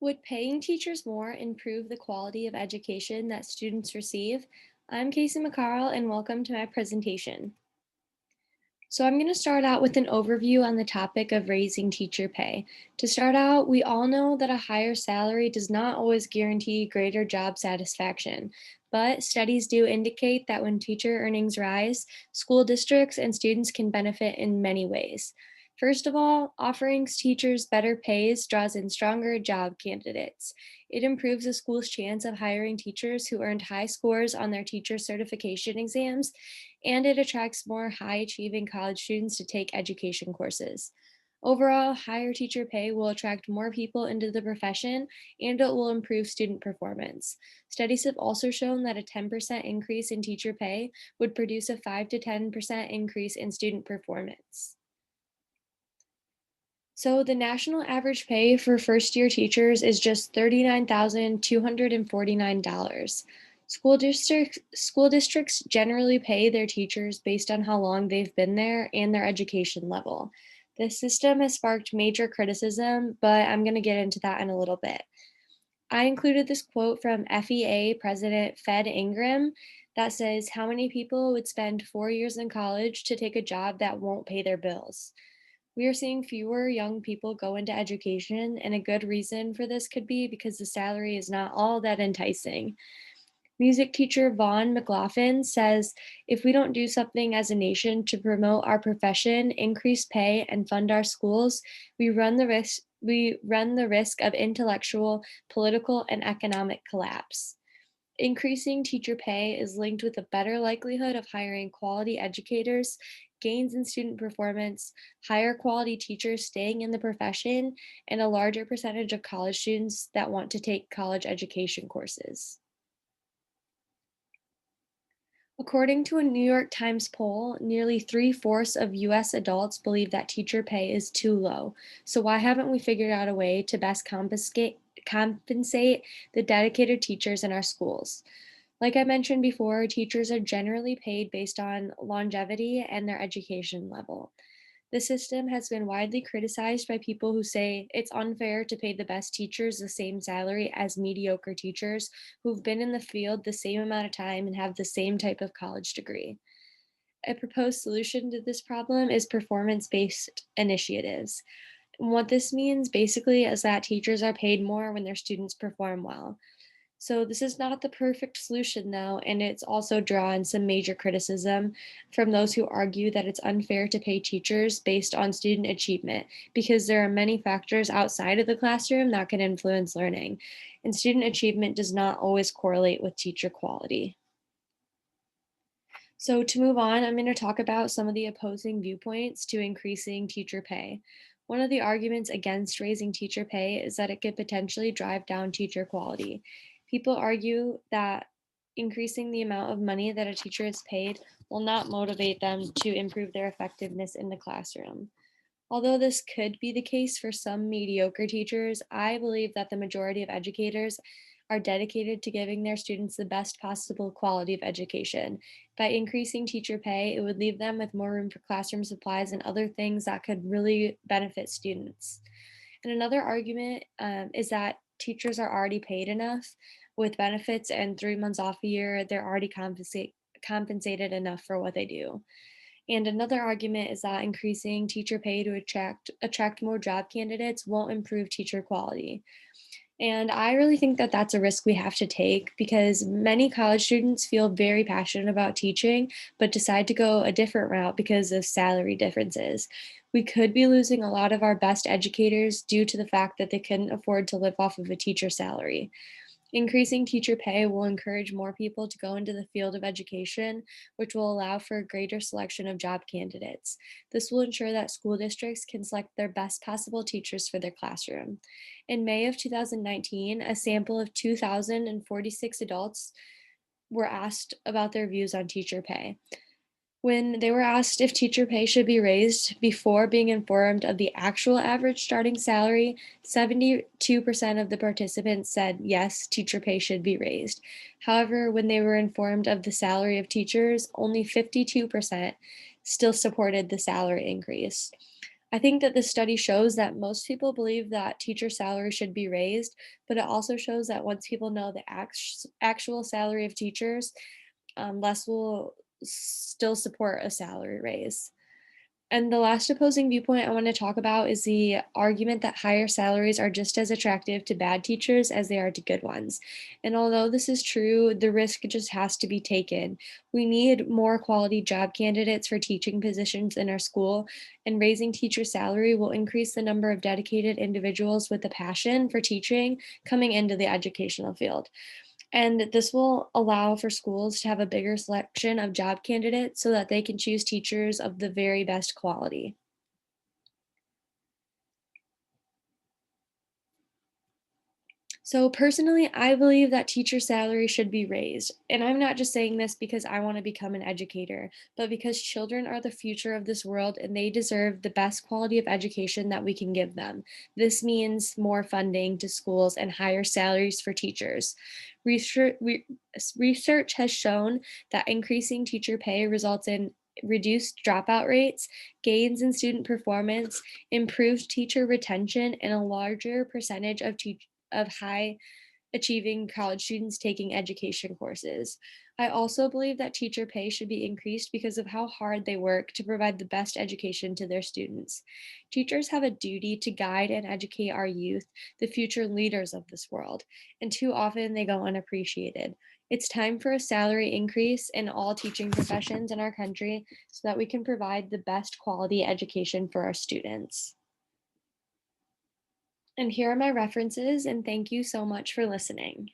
Would paying teachers more improve the quality of education that students receive? I'm Casey McCarl, and welcome to my presentation. So I'm going to start out with an overview on the topic of raising teacher pay. To start out, we all know that a higher salary does not always guarantee greater job satisfaction, but studies do indicate that when teacher earnings rise, school districts and students can benefit in many ways. First of all, offering teachers better pays draws in stronger job candidates. It improves a school's chance of hiring teachers who earned high scores on their teacher certification exams, and it attracts more high achieving college students to take education courses. Overall, higher teacher pay will attract more people into the profession and it will improve student performance. Studies have also shown that a 10% increase in teacher pay would produce a 5 to 10% increase in student performance. So the national average pay for first-year teachers is just $39,249. School districts generally pay their teachers based on how long they've been there and their education level. This system has sparked major criticism, but I'm going to get into that in a little bit. I included this quote from FEA President Fed Ingram that says, "How many people would spend 4 years in college to take a job that won't pay their bills?" We are seeing fewer young people go into education, and a good reason for this could be because the salary is not all that enticing. Music teacher Vaughn McLaughlin says, "If we don't do something as a nation to promote our profession, increase pay, and fund our schools, we run the risk of intellectual, political, and economic collapse." Increasing teacher pay is linked with a better likelihood of hiring quality educators, gains in student performance, higher quality teachers staying in the profession, and a larger percentage of college students that want to take college education courses. According to a New York Times poll, nearly three-fourths of US adults believe that teacher pay is too low. So why haven't we figured out a way to best compensate the dedicated teachers in our schools? Like I mentioned before, teachers are generally paid based on longevity and their education level. The system has been widely criticized by people who say it's unfair to pay the best teachers the same salary as mediocre teachers who've been in the field the same amount of time and have the same type of college degree. A proposed solution to this problem is performance based initiatives. And what this means basically is that teachers are paid more when their students perform well. So this is not the perfect solution though, and it's also drawn some major criticism from those who argue that it's unfair to pay teachers based on student achievement because there are many factors outside of the classroom that can influence learning, and student achievement does not always correlate with teacher quality. So to move on, I'm going to talk about some of the opposing viewpoints to increasing teacher pay. One of the arguments against raising teacher pay is that it could potentially drive down teacher quality. People argue that increasing the amount of money that a teacher is paid will not motivate them to improve their effectiveness in the classroom. Although this could be the case for some mediocre teachers, I believe that the majority of educators are dedicated to giving their students the best possible quality of education. By increasing teacher pay, it would leave them with more room for classroom supplies and other things that could really benefit students. And another argument is that teachers are already paid enough with benefits, and 3 months off a year, they're already compensated enough for what they do. And another argument is that increasing teacher pay to attract more job candidates won't improve teacher quality. And I really think that that's a risk we have to take because many college students feel very passionate about teaching, but decide to go a different route because of salary differences. We could be losing a lot of our best educators due to the fact that they couldn't afford to live off of a teacher salary. Increasing teacher pay will encourage more people to go into the field of education, which will allow for a greater selection of job candidates. This will ensure that school districts can select their best possible teachers for their classroom. In May of 2019, a sample of 2,046 adults were asked about their views on teacher pay. When they were asked if teacher pay should be raised before being informed of the actual average starting salary, 72% of the participants said yes, teacher pay should be raised. However, when they were informed of the salary of teachers, only 52% still supported the salary increase. I think that this study shows that most people believe that teacher salary should be raised, but it also shows that once people know the actual salary of teachers, less will still support a salary raise. And the last opposing viewpoint I want to talk about is the argument that higher salaries are just as attractive to bad teachers as they are to good ones. And although this is true, the risk just has to be taken. We need more quality job candidates for teaching positions in our school, and raising teacher salary will increase the number of dedicated individuals with a passion for teaching coming into the educational field. And this will allow for schools to have a bigger selection of job candidates so that they can choose teachers of the very best quality. So personally, I believe that teacher salary should be raised. And I'm not just saying this because I want to become an educator, but because children are the future of this world and they deserve the best quality of education that we can give them. This means more funding to schools and higher salaries for teachers. Research, research has shown that increasing teacher pay results in reduced dropout rates, gains in student performance, improved teacher retention, and a larger percentage of high achieving college students taking education courses. I also believe that teacher pay should be increased because of how hard they work to provide the best education to their students. Teachers have a duty to guide and educate our youth, the future leaders of this world, and too often they go unappreciated. It's time for a salary increase in all teaching professions in our country so that we can provide the best quality education for our students. And here are my references, and thank you so much for listening.